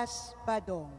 Tobias Badong.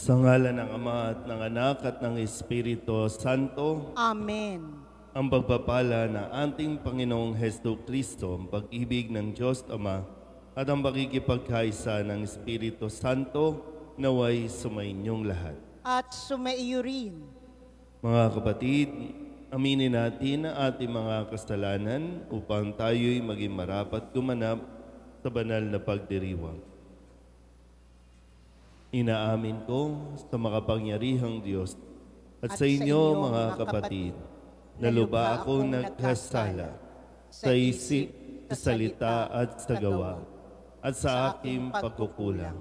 Sa ngalan ng Ama at ng Anak at ng Espiritu Santo. Amen. Ang pagpapala ng ating Panginoong Hesus Kristo, ang pag-ibig ng Diyos Ama at ang pakikipagkaisa ng Espiritu Santo naway sumainyong lahat. At sumaiyo rin. Mga kapatid, aminin natin ang ating mga kasalanan upang tayo'y maging marapat gumanap sa banal na pagdiriwang. Inaamin ko sa makapangyarihang Diyos at sa inyo mga kapatid, na lubha akong nagkasala sa isip, sa salita at sa gawa, at sa aking pagkukulang.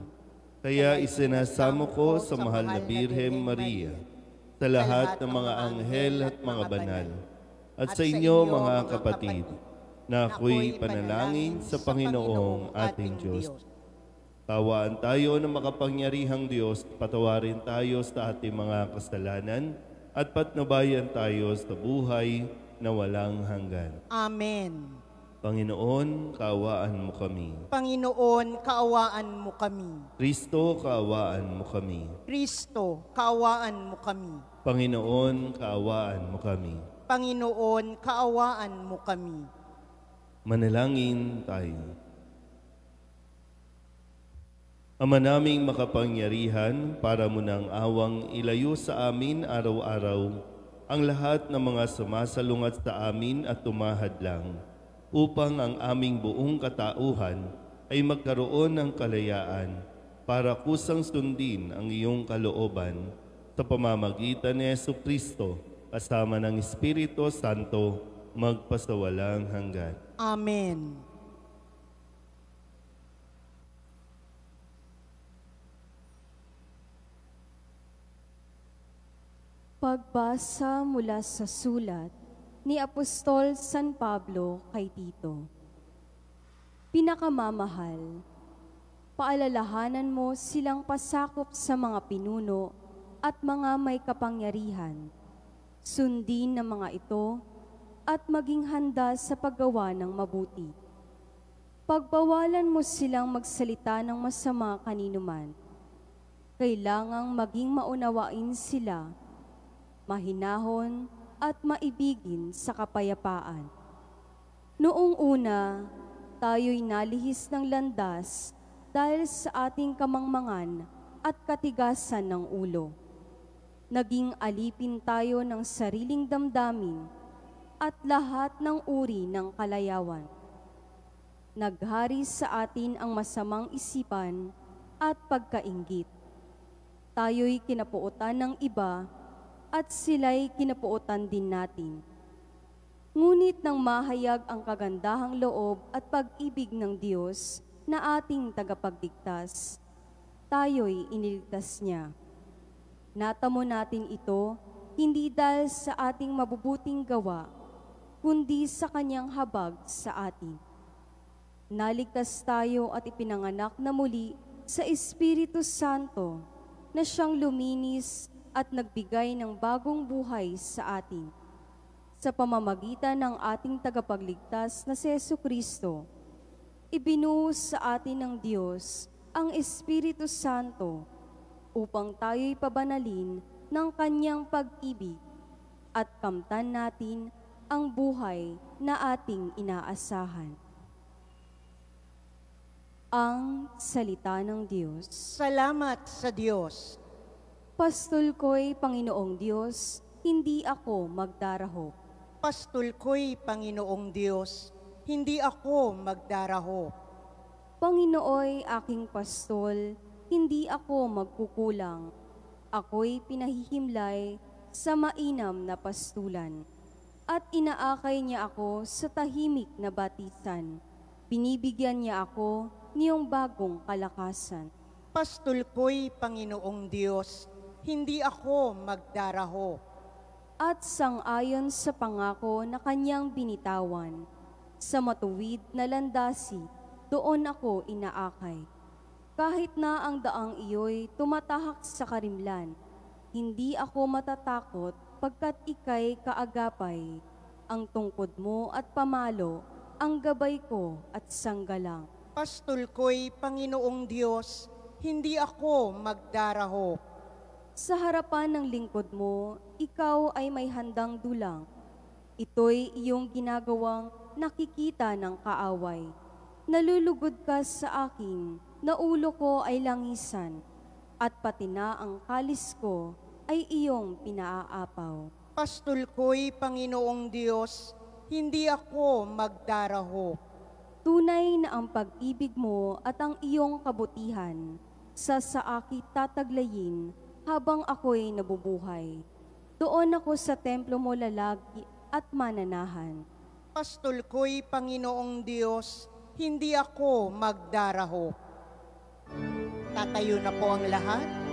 Kaya isinasamo ko sa mahal na Birhen Maria, sa lahat ng mga anghel at mga banal, at sa inyo mga kapatid, na ako'y panalangin sa Panginoong ating Diyos. Tawaan tayo ng makapangyarihang Diyos, patawarin tayo sa ating mga kasalanan, at patnubayan tayo sa buhay na walang hanggan. Amen. Panginoon, kaawaan mo kami. Panginoon, kaawaan mo kami. Kristo, kaawaan mo kami. Kristo, kaawaan mo kami. Panginoon, kaawaan mo kami. Panginoon, kaawaan mo kami. Manalangin tayo. Ama naming makapangyarihan, para mo ng awang ilayo sa amin araw-araw ang lahat ng mga sumasalungat sa amin at tumahadlang, upang ang aming buong katauhan ay magkaroon ng kalayaan para kusang sundin ang iyong kalooban sa pamamagitan ni Jesucristo kasama ng Espiritu Santo magpasawalang hanggan. Amen. Pagbasa mula sa sulat ni Apostol San Pablo kay Tito. Pinakamamahal, paalalahanan mo silang pasakop sa mga pinuno at mga may kapangyarihan. Sundin ng mga ito at maging handa sa paggawa ng mabuti. Pagbawalan mo silang magsalita ng masama kaninuman. Kailangang maging maunawain sila, mahinahon at maibigin sa kapayapaan. Noong una, tayo'y nalihis ng landas dahil sa ating kamangmangan at katigasan ng ulo. Naging alipin tayo ng sariling damdamin at lahat ng uri ng kalayawan. Naghari sa atin ang masamang isipan at pagkainggit. Tayo'y kinapuutan ng iba at sila'y kinapuutan din natin. Ngunit nang mahayag ang kagandahang loob at pag-ibig ng Diyos na ating tagapagligtas, tayo'y iniligtas niya. Natamo natin ito hindi dahil sa ating mabubuting gawa, kundi sa kanyang habag sa atin. Naligtas tayo at ipinanganak na muli sa Espiritu Santo na siyang luminis at nagbigay ng bagong buhay sa atin. Sa pamamagitan ng ating tagapagligtas na si Jesucristo, ibinuhos sa atin ng Diyos ang Espiritu Santo upang tayo'y pabanalin ng kanyang pag-ibig at kamtan natin ang buhay na ating inaasahan. Ang salita ng Diyos. Salamat sa Diyos. Pastol ko'y Panginoong Diyos, hindi ako magdarahop. Pastol ko'y Panginoong Diyos, hindi ako magdarahop. Panginooy aking pastol, hindi ako magkukulang. Ako'y pinahihimlay sa mainam na pastulan. At inaakay niya ako sa tahimik na batisan. Binibigyan niya ako niyong bagong kalakasan. Pastol ko'y Panginoong Diyos, hindi ako magdaraho. At sang-ayon sa pangako na kanyang binitawan, sa matuwid na landasi, doon ako inaakay. Kahit na ang daang iyo'y tumatahak sa karimlan, hindi ako matatakot pagkat ika'y kaagapay. Ang tungkod mo at pamalo, ang gabay ko at sanggalang. Pastol ko'y Panginoong Diyos, hindi ako magdaraho. Sa harapan ng lingkod mo, ikaw ay may handang dulang. Ito'y iyong ginagawang nakikita ng kaaway. Nalulugod ka sa akin, na ulo ko ay langisan, at pati na ang kalis ko ay iyong pinaaapaw. Pastol ko'y Panginoong Diyos, hindi ako magdaraho. Tunay na ang pag-ibig mo at ang iyong kabutihan, sa akin tataglayin habang ako'y nabubuhay. Doon ako sa templo mo lalagi at mananahan. Pastol ko'y Panginoong Diyos, hindi ako magdaraho. Tatayo na po ang lahat.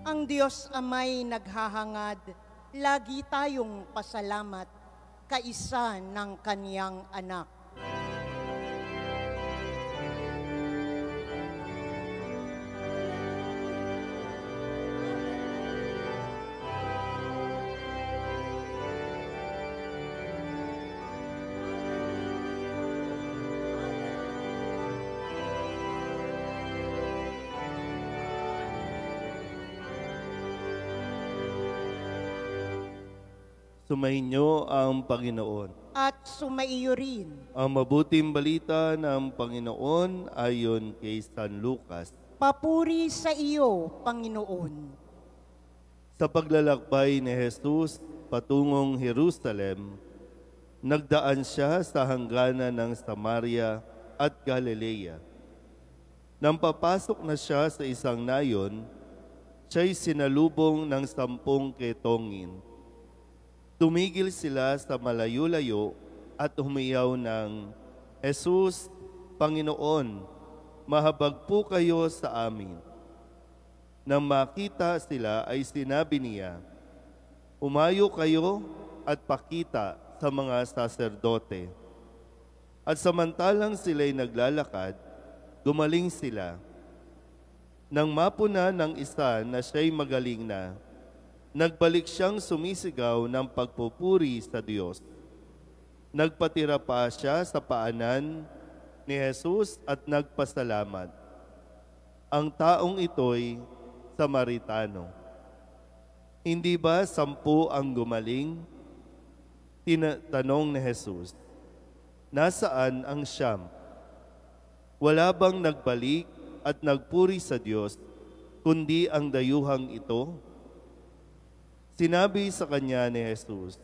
Ang Diyos Ama'y naghahangad, lagi tayong pasalamat, kaisa ng Kaniyang anak. Sumainyo ang Panginoon. At sumaiyo rin. Ang mabuting balita ng Panginoon ayon kay San Lucas. Papuri sa iyo, Panginoon. Sa paglalakbay ni Jesus patungong Jerusalem, nagdaan siya sa hangganan ng Samaria at Galilea. Nang papasok na siya sa isang nayon, siya'y sinalubong ng 10 ketongin. Tumigil sila sa malayo-layo at humiyaw ng, Jesus, Panginoon, mahabag po kayo sa amin. Nang makita sila ay sinabi niya, umayo kayo at pakita sa mga saserdote. At samantalang sila'y naglalakad, gumaling sila. Nang mapuna ng isa na siya'y magaling na, nagbalik siyang sumisigaw ng pagpupuri sa Diyos. Nagpatira pa siya sa paanan ni Jesus at nagpasalamat. Ang taong ito'y Samaritano. Hindi ba 10 ang gumaling? Tinatanong ni Jesus. Nasaan ang 9? Wala bang nagbalik at nagpuri sa Diyos, kundi ang dayuhang ito? Sinabi sa kanya ni Jesus,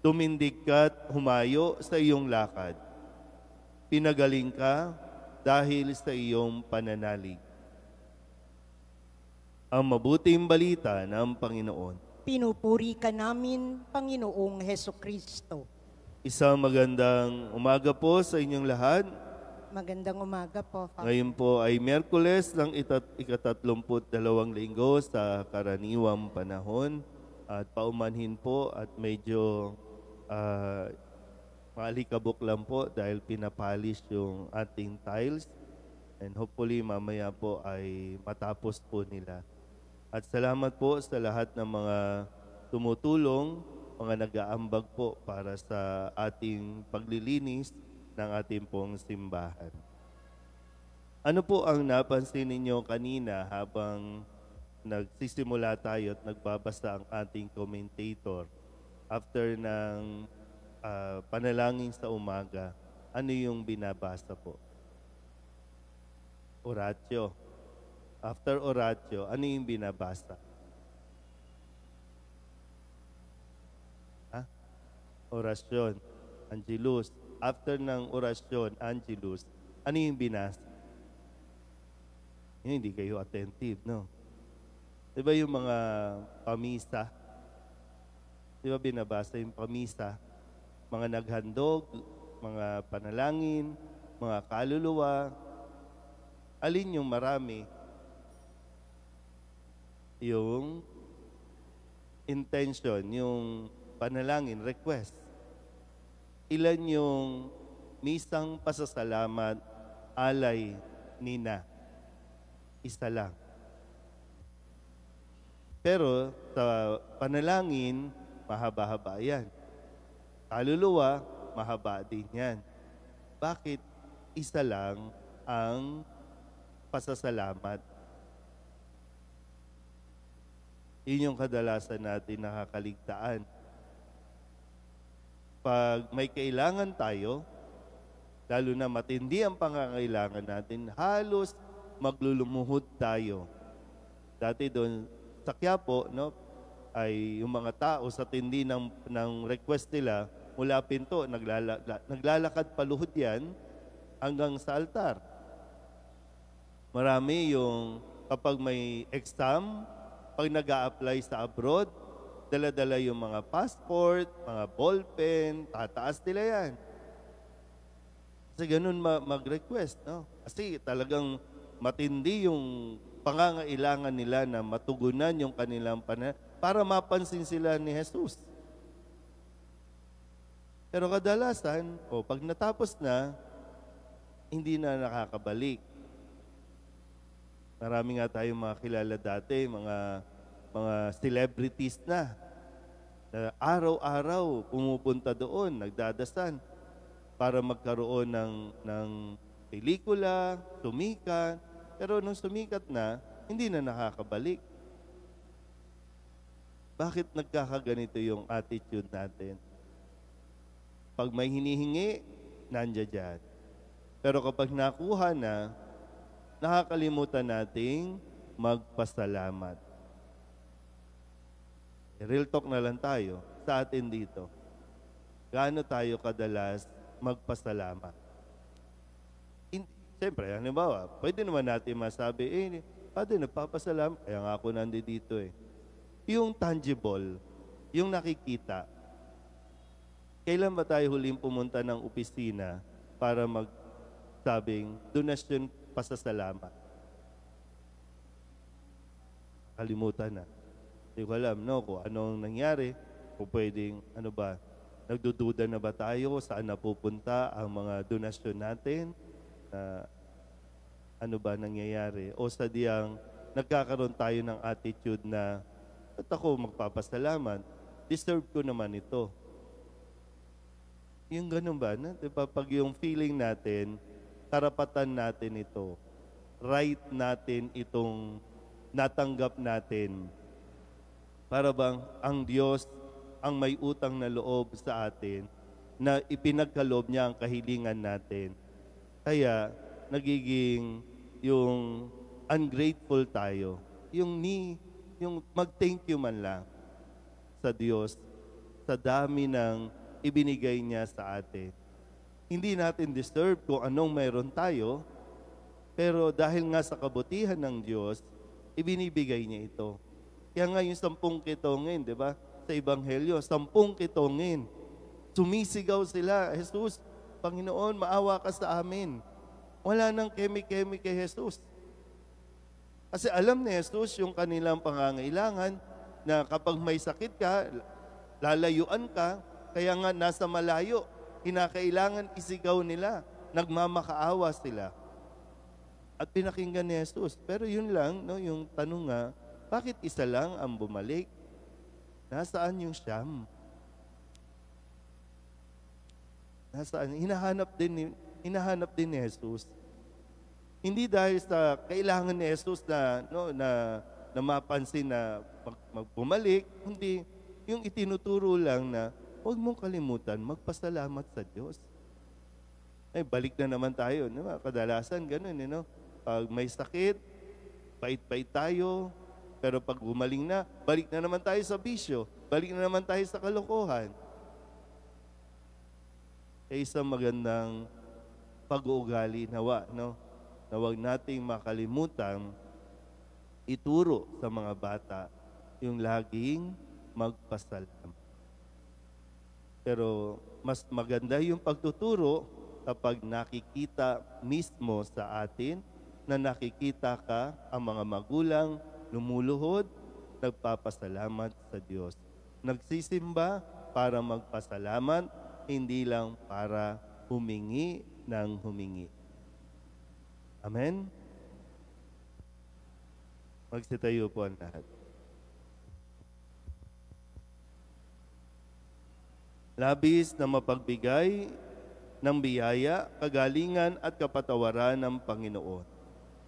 tumindig ka't humayo sa iyong lakad. Pinagaling ka dahil sa iyong pananalig. Ang mabuting balita ng Panginoon. Pinupuri ka namin, Panginoong Hesukristo. Isang magandang umaga po sa inyong lahat. Magandang umaga po, Father. Ngayon po ay Miyerkules ng ika-32 linggo sa karaniwang panahon. At paumanhin po at medyo maalikabok lang po dahil pinapolish yung ating tiles. And hopefully mamaya po ay matapos po nila. At salamat po sa lahat ng mga tumutulong, mga nag-aambag po para sa ating paglilinis ng ating pong simbahan. Ano po ang napansin ninyo kanina habang nagsisimula tayo at nagbabasa ang ating commentator after ng panalangin sa umaga? Ano yung binabasa po? Oratio. After oratio, ano yung binabasa? Orasyon, Angelus. After ng orasyon, Angelus, ano yung binasa? Yun, hindi kayo attentive, no? Di ba yung mga pamisa? Di ba binabasa yung pamisa? Mga naghandog, mga panalangin, mga kaluluwa. Alin yung marami? Yung intention, yung panalangin, request. Ilan yung misang pasasalamat, alay, nina? Isa lang. Pero sa panalangin, mahaba-haba yan. Kaluluwa, mahaba din yan. Bakit isa lang ang pasasalamat? Yun yung kadalasan natin nakakaligtaan. Pag may kailangan tayo, lalo na matindi ang pangangailangan natin, halos maglulumuhod tayo. Dati doon sa Quiapo, no, ay yung mga tao sa tindi ng request nila, mula pinto, naglalakad paluhod yan hanggang sa altar. Marami yung kapag may exam, pag nag-a-apply sa abroad, dala-dala yung mga passport, mga ballpen, tataas nila yan. Kasi ganun mag-request, no? Kasi talagang matindi yung pangangailangan nila na matugunan yung kanilang para mapansin sila ni Jesus. Pero kadalasan, pag natapos na, hindi na nakakabalik. Marami nga tayong mga kilala dati, mga celebrities na araw-araw pumupunta doon, nagdadasan para magkaroon ng pelikula, sumikat. Pero nung sumikat na, hindi na nakakabalik. Bakit nagkakaganito yung attitude natin? Pag may hinihingi, nandiyan dyan. Pero kapag nakuha na, nakakalimutan nating magpasalamat. Real talk na lang tayo sa atin dito. Gaano tayo kadalas magpasalamat? Siyempre, halimbawa, pwede naman natin masabi, Padre, nagpapasalamat, kaya nga ako nandito eh. Yung tangible, yung nakikita, kailan ba tayo huling pumunta ng opisina para magsabing donasyon pasasalamat? Kalimutan na. Hindi ko alam, no, kung anong nangyari, kung pwedeng, nagdududa na ba tayo, saan napupunta ang mga donasyon natin, ano ba nangyayari? O sadyang nagkakaroon tayo ng attitude na, at ako magpapasalamat, deserve ko naman ito. Yung ganun ba? Diba? Pag yung feeling natin, karapatan natin ito, right natin itong natanggap natin, para bang ang Diyos ang may utang na loob sa atin na ipinagkaloob niya ang kahilingan natin. Kaya nagiging yung ungrateful tayo. Yung mag-thank you man lang sa Diyos sa dami ng ibinigay niya sa atin. Hindi natin deserve kung anong mayroon tayo, pero dahil nga sa kabutihan ng Diyos, ibinibigay niya ito. Kaya nga yung 10 kitongin, di ba? Sa Ebanghelyo, 10 kitongin. Sumisigaw sila, Jesus, Panginoon, maawa ka sa amin. Wala nang kemi-kemi kay Jesus. Kasi alam ni Jesus yung kanilang pangangailangan na kapag may sakit ka, lalayuan ka, kaya nga nasa malayo, kinakailangan isigaw nila, nagmamakaawa sila. At pinakinggan ni Jesus. Pero yun lang, no, yung tanong nga, bakit isa lang ang bumalik? Nasaan yung siyam? Nasaan? Hinahanap din ni Jesus. Hindi dahil sa kailangan ni Jesus na na mapansin na bumalik, hindi yung itinuturo lang na huwag mong kalimutan magpasalamat sa Diyos. Ay, balik na naman tayo. No? Kadalasan ganun, Pag may sakit, pait-pait tayo, pero pag gumaling na, balik na naman tayo sa bisyo, balik na naman tayo sa kalokohan. Kaya isang magandang pag-uugali nawa, na huwag nating makalimutan ituro sa mga bata yung laging magpasalamat. Pero mas maganda yung pagtuturo kapag nakikita mismo sa atin na nakikita ka ang mga magulang lumuluhod, nagpapasalamat sa Diyos. Nagsisimba para magpasalamat, hindi lang para humingi ng humingi. Amen? Magsitayo po ang lahat. Labis na mapagbigay ng biyaya, kagalingan at kapatawaran ng Panginoon.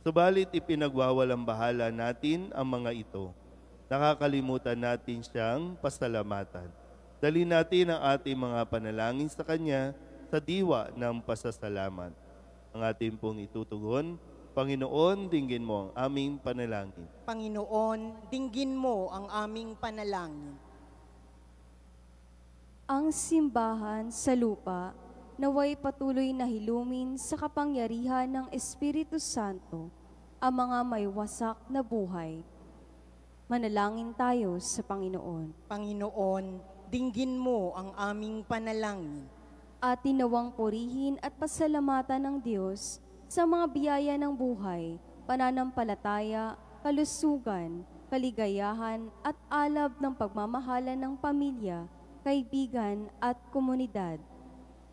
Subalit ipinagwawalang bahala natin ang mga ito. Nakakalimutan natin siyang pasalamatan. Dali natin ang ating mga panalangin sa Kanya sa diwa ng pasasalamat. Ang ating pong itutugon, Panginoon, dinggin mo ang aming panalangin. Panginoon, dinggin mo ang aming panalangin. Ang simbahan sa lupa naway patuloy na hilumin sa kapangyarihan ng Espiritu Santo ang mga may wasak na buhay. Manalangin tayo sa Panginoon. Panginoon, dinggin mo ang aming panalangin. At tinawang purihin at pasalamatan ng Diyos sa mga biyaya ng buhay, pananampalataya, kalusugan, kaligayahan at alab ng pagmamahalan ng pamilya, kaibigan at komunidad.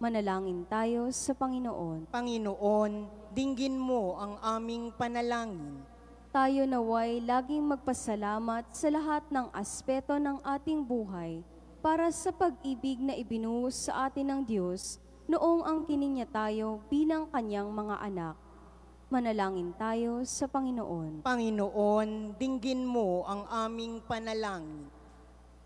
Manalangin tayo sa Panginoon. Panginoon, dinggin mo ang aming panalangin. Tayo naway laging magpasalamat sa lahat ng aspeto ng ating buhay para sa pag-ibig na ibinuhos sa atin ng Diyos noong ang kininya tayo bilang Kanyang mga anak. Manalangin tayo sa Panginoon. Panginoon, dinggin mo ang aming panalangin.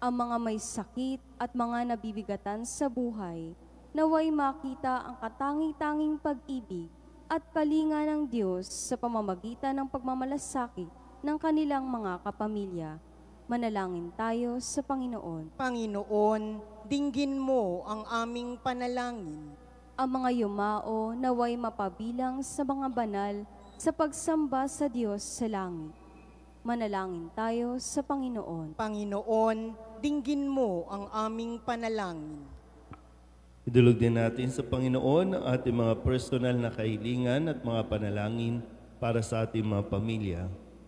Ang mga may sakit at mga nabibigatan sa buhay, naway makita ang katangi-tanging pag-ibig at kalinga ng Diyos sa pamamagitan ng pagmamalasakit ng kanilang mga kapamilya. Manalangin tayo sa Panginoon. Panginoon, dinggin mo ang aming panalangin. Ang mga yumao naway mapabilang sa mga banal sa pagsamba sa Diyos sa langit. Manalangin tayo sa Panginoon. Panginoon, dinggin mo ang aming panalangin. Idulog din natin sa Panginoon ang ating mga personal na kahilingan at mga panalangin para sa ating mga pamilya.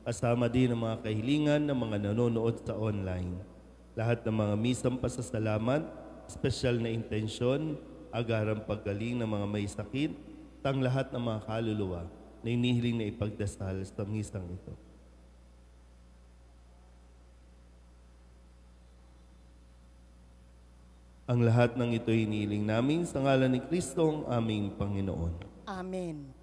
Kasama din ang mga kahilingan ng mga nanonood sa online. Lahat ng mga misang pasasalamat, espesyal na intensyon, agarang paggaling ng mga may sakit, at ang lahat ng mga kaluluwa na inihiling na ipagdasal sa misang ito. Ang lahat ng ito hinihiling namin sa ngalan ni Kristo ang aming Panginoon. Amen.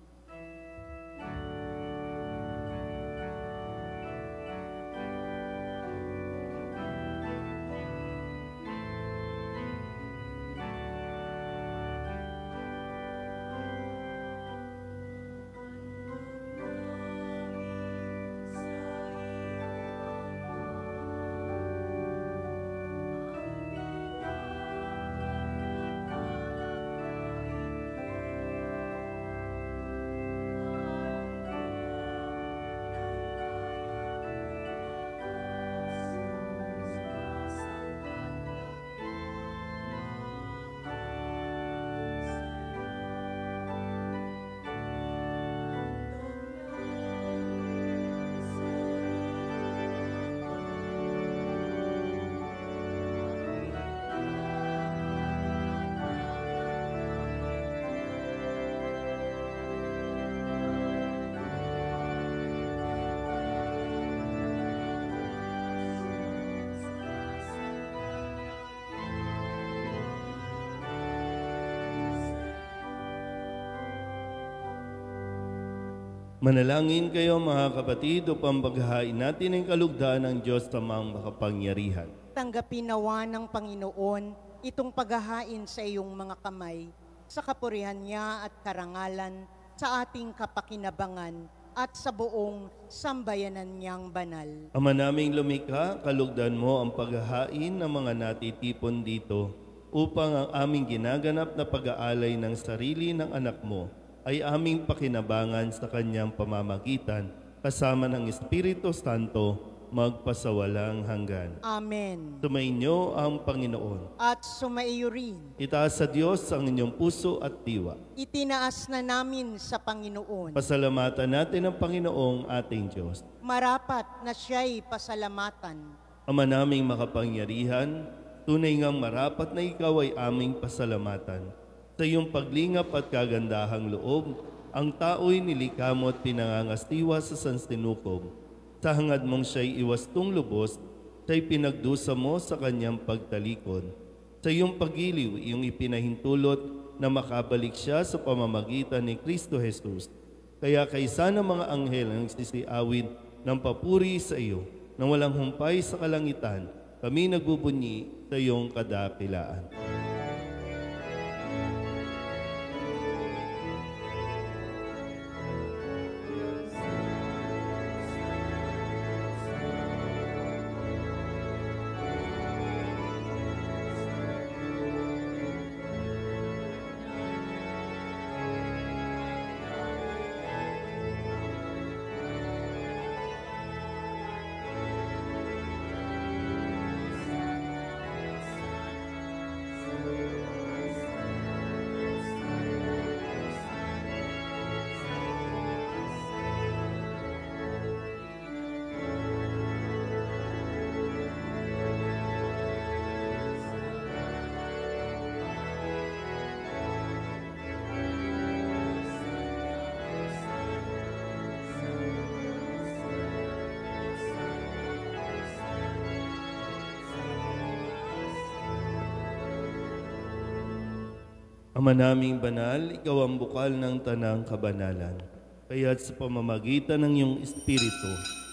Manalangin kayo mga kapatid upang paghahain natin ang kalugdaan ng Diyos Amang makapangyarihan. Tanggapin nawa ng Panginoon itong paghahain sa iyong mga kamay, sa kapurihan niya at karangalan, sa ating kapakinabangan at sa buong sambayanan niyang banal. Ama naming lumikha, kalugdan mo ang paghahain ng mga natitipon dito upang ang aming ginaganap na pag-aalay ng sarili ng anak mo ay aming pakinabangan sa kanyang pamamagitan kasama ng Espiritu Santo magpasawalang hanggan. Amen. Sumainyo ang Panginoon. At sumaiyo rin. Itaas sa Diyos ang inyong puso at diwa. Itinaas na namin sa Panginoon. Pasalamatan natin ang Panginoong ating Diyos. Marapat na siya'y pasalamatan. Ama naming makapangyarihan, tunay ngang marapat na ikaw ay aming pasalamatan. Sa iyong paglingap at kagandahang loob, ang tao'y nilikha mo at pinangangastiwa sa sansinukob. Sa hangad mong siya'y iwastong lubos, siya'y pinagdusa mo sa kanyang pagtalikod. Sa iyong pagiliw, iyong ipinahintulot na makabalik siya sa pamamagitan ni Kristo Jesus. Kaya kaysa ng mga anghel ang nagsisiawin ng papuri sa iyo, nang walang humpay sa kalangitan, kami nagbubunyi sa iyong kadakilaan. Ama naming banal, ikaw ang bukal ng tanang kabanalan. Kaya't sa pamamagitan ng iyong Espiritu,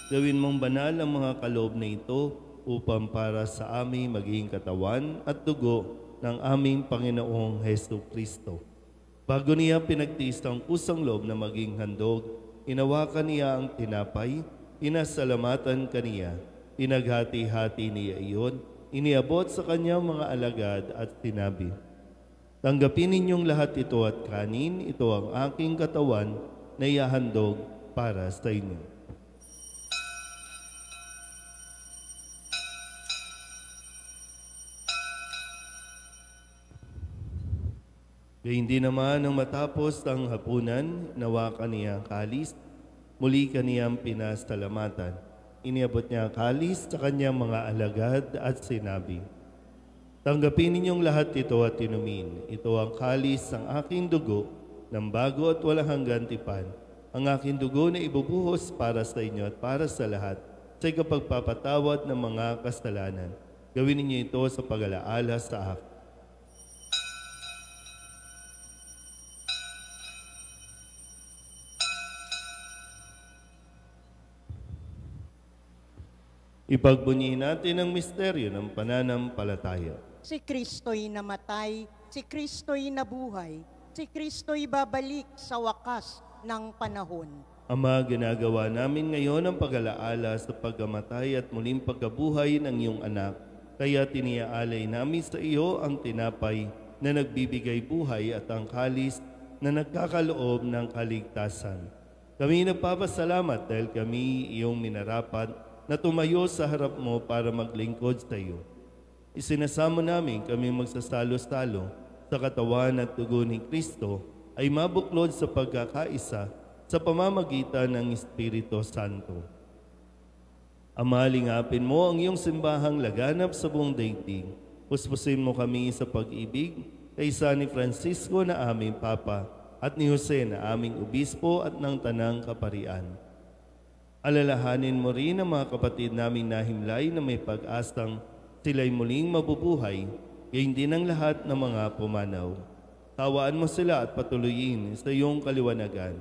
gawin mong banal ang mga kaloob na ito upang para sa amin maging katawan at dugo ng aming Panginoong Hesus Kristo. Bago niya pinagtiis ang kusang loob na maging handog, inawakan niya ang tinapay, inasalamatan kaniya, pinaghati-hati niya iyon, iniabot sa kanyang mga alagad at sinabi, "Tanggapin ninyong lahat ito at kanin, ito ang aking katawan na ihahandog para sa inyo." Gayun din naman nang matapos ang hapunan, nawakan niya ang kalis, muli kaniyang pinasalamatan. Iniabot niya ang kalis sa kanyang mga alagad at sinabi, "Tanggapin ninyong lahat ito at inumin. Ito ang kalis ng aking dugo ng bago at walang hanggan tipan. Ang aking dugo na ibubuhos para sa inyo at para sa lahat sa ikapagpapatawad ng mga kasalanan. Gawin ninyo ito sa pag-alaala sa akin." Ipagbunyihin natin ang misteryo ng pananampalataya. Si Kristo'y namatay, si Kristo'y nabuhay, si Kristo'y babalik sa wakas ng panahon. Ama, ginagawa namin ngayon ang pag-alaala sa pagkamatay at muling pagkabuhay ng iyong anak. Kaya tiniaalay namin sa iyo ang tinapay na nagbibigay buhay at ang kalis na nagkakaloob ng kaligtasan. Kami nagpapasalamat dahil kami iyong minarapat na tumayo sa harap mo para maglingkod sa iyo. Isinasamo namin kami magsasalo-salo sa katawan at dugo ni Kristo ay mabuklod sa pagkakaisa sa pamamagitan ng Espiritu Santo. Ama, lingapin mo ang iyong simbahang laganap sa buong daigdig. Puspusin mo kami sa pag-ibig kaysa ni Francisco na aming Papa at ni Jose na aming Obispo at ng Tanang Kaparian. Alalahanin mo rin ang mga kapatid naming nahimlay na may pag-asang sila'y muling mabubuhay, gayon din ang lahat ng mga pumanaw. Tawaan mo sila at patuloyin sa iyong kaliwanagan.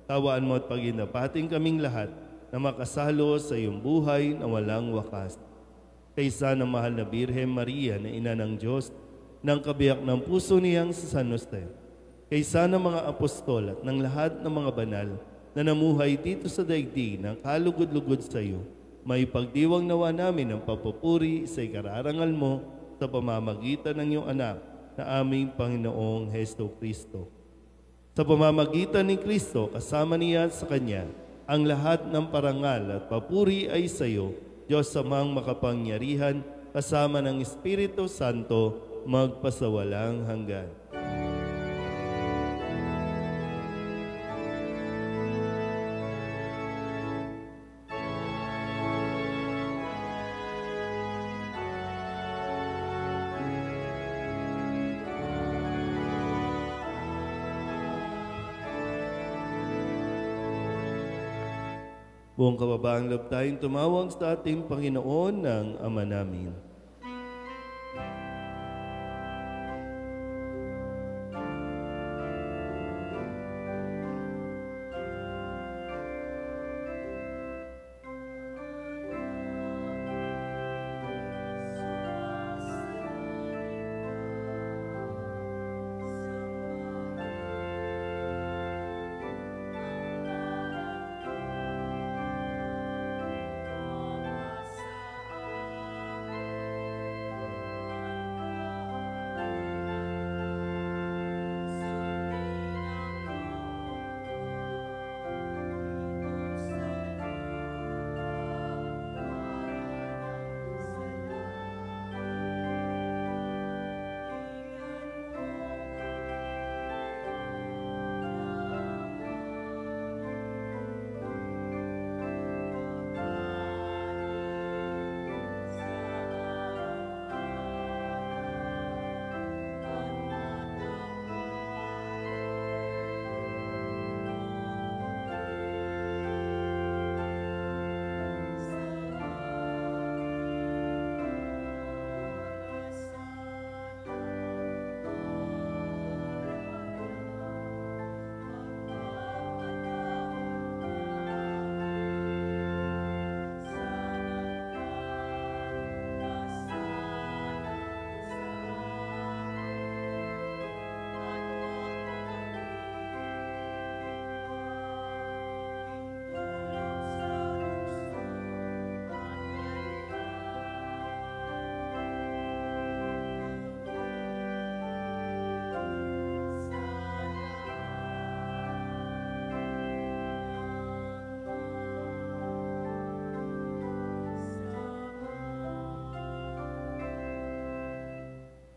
Tawaan mo at paginapating kaming lahat na makasalo sa iyong buhay na walang wakas. Kaysa ng mahal na Birhen Maria na ina ng Diyos, ng kabiyak ng puso niyang si San Jose, kaysa ng mga apostol at ng lahat ng mga banal na namuhay dito sa daigdig ng kalugod-lugod sa iyo, may pagdiwang nawa namin ng papupuri sa ikararangal mo sa pamamagitan ng iyong anak na aming Panginoong Hesto Kristo. Sa pamamagitan ni Kristo, kasama niya sa Kanya, ang lahat ng parangal at papuri ay sa iyo, Diyos Amang makapangyarihan, kasama ng Espiritu Santo, magpasawalang hanggan. Buong kababaang loob tayong tumawag sa ating Panginoon ng Ama namin.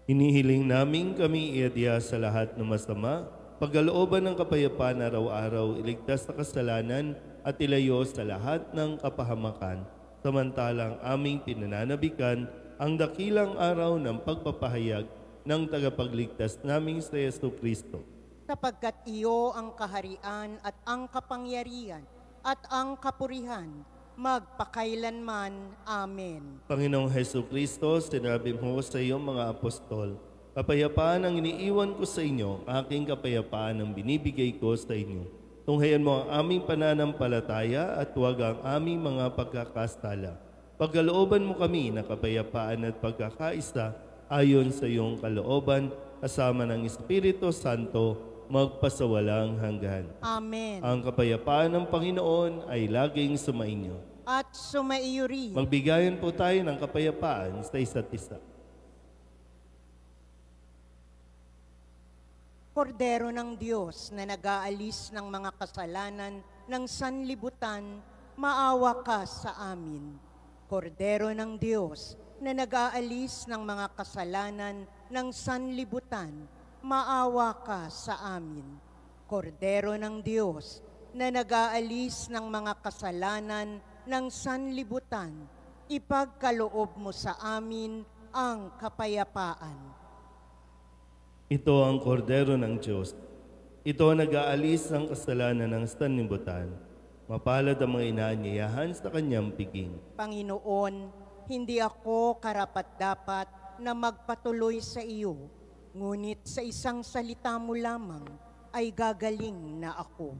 Hinihiling namin kami iadya sa lahat ng masama, pagkalooban ng kapayapaan araw-araw, iligtas sa kasalanan at ilayo sa lahat ng kapahamakan, samantalang aming pinananabikan ang dakilang araw ng pagpapahayag ng tagapagligtas naming sa Yesu Kristo. Sapagkat iyo ang kaharian at ang kapangyarihan at ang kapurihan, magpakailanman. Amen. Panginoong Hesu Kristo, sinabi mo sa iyong mga apostol, kapayapaan ang iniiwan ko sa inyo, aking kapayapaan ang binibigay ko sa inyo. Tunghayan mo ang aming pananampalataya at huwag ang aming mga pagkakastala. Pagkalooban mo kami na kapayapaan at pagkakaisa ayon sa iyong kalooban, kasama ng Espiritu Santo, magpasawalang hanggan. Amen. Ang kapayapaan ng Panginoon ay laging sumainyo. At sumaiyo rin. Magbigayan po tayo ng kapayapaan sa isa't isa. Kordero ng Diyos na nag-aalis ng mga kasalanan ng sanlibutan, maawa ka sa amin. Kordero ng Diyos na nag-aalis ng mga kasalanan ng sanlibutan, maawa ka sa amin. Kordero ng Diyos na nag-aalis ng mga kasalanan ng sanlibutan, ipagkaloob mo sa amin ang kapayapaan. Ito ang kordero ng Diyos. Ito ang nag-aalis ng kasalanan ng sanlibutan. Mapalad ang mga inaanyayahan sa kanyang piging. Panginoon, hindi ako karapat-dapat na magpatuloy sa iyo, ngunit sa isang salita mo lamang ay gagaling na ako.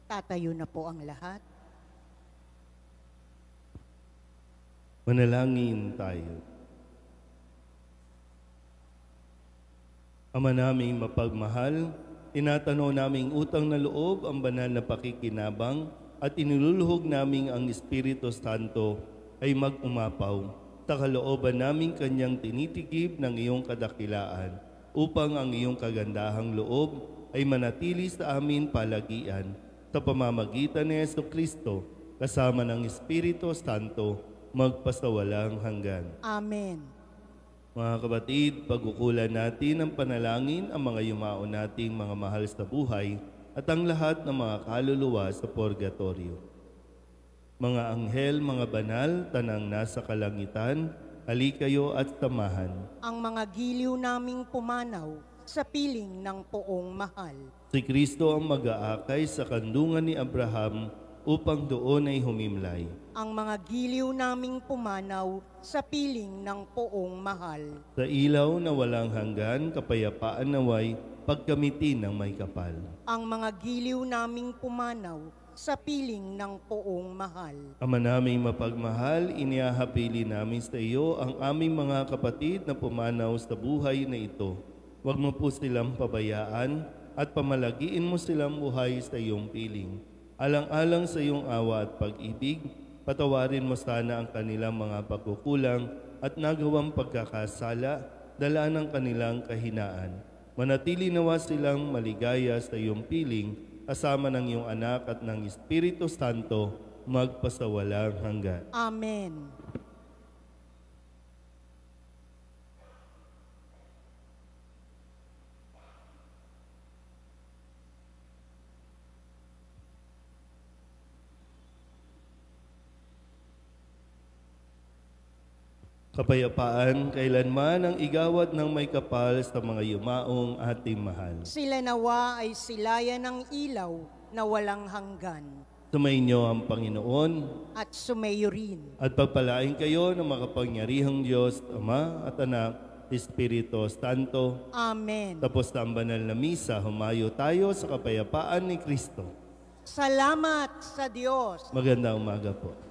Tatayo na po ang lahat. Manalangin tayo. Ama naming mapagmahal, tinatanaw naming utang na loob ang banal na pakikinabang at iniluluhog naming ang Espiritu Santo ay mag-umapaw sa kalooban naming kanyang tinitigib ng iyong kadakilaan upang ang iyong kagandahang loob ay manatili sa amin palagian sa pamamagitan ni Jesucristo kasama ng Espiritu Santo magpasawalang hanggan. Amen. Mga kapatid, pagkukulan natin ng panalangin ang mga yumao nating mga mahal sa buhay at ang lahat ng mga kaluluwa sa purgatorio. Mga anghel, mga banal, tanang nasa kalangitan, halikayo at samahan. Ang mga giliw naming pumanaw sa piling ng poong mahal. Si Kristo ang mag-aakay sa kandungan ni Abraham upang doon ay humimlay. Ang mga giliw naming pumanaw sa piling ng poong mahal. Sa ilaw na walang hanggan, kapayapaan naway pagkamitin ng may kapal. Ang mga giliw naming pumanaw sa piling ng poong mahal. Ama naming mapagmahal, iniahapili namin sa iyo ang aming mga kapatid na pumanaw sa buhay na ito. Huwag mo po silang pabayaan at pamalagiin mo silang buhay sa iyong piling. Alang-alang sa iyong awa at pag-ibig, patawarin mo sana ang kanilang mga pagkukulang at nagawang pagkakasala, dala ng kanilang kahinaan. Manatili nawa silang maligaya sa iyong piling, kasama ng iyong anak at ng Espiritu Santo, magpasawalang hanggan. Amen. Kapayapaan kailanman ang igawad ng may kapal sa mga yumaong ating mahal. Sila nawa ay silayan ng ilaw na walang hanggan. Sumainyo ang Panginoon At sumayo rin. at pagpalain kayo ng makapangyarihang Diyos, Ama at Anak, Espiritu Santo. Amen. Tapos na ang banal na misa, humayo tayo sa kapayapaan ni Kristo. Salamat sa Diyos. Magandang umaga po.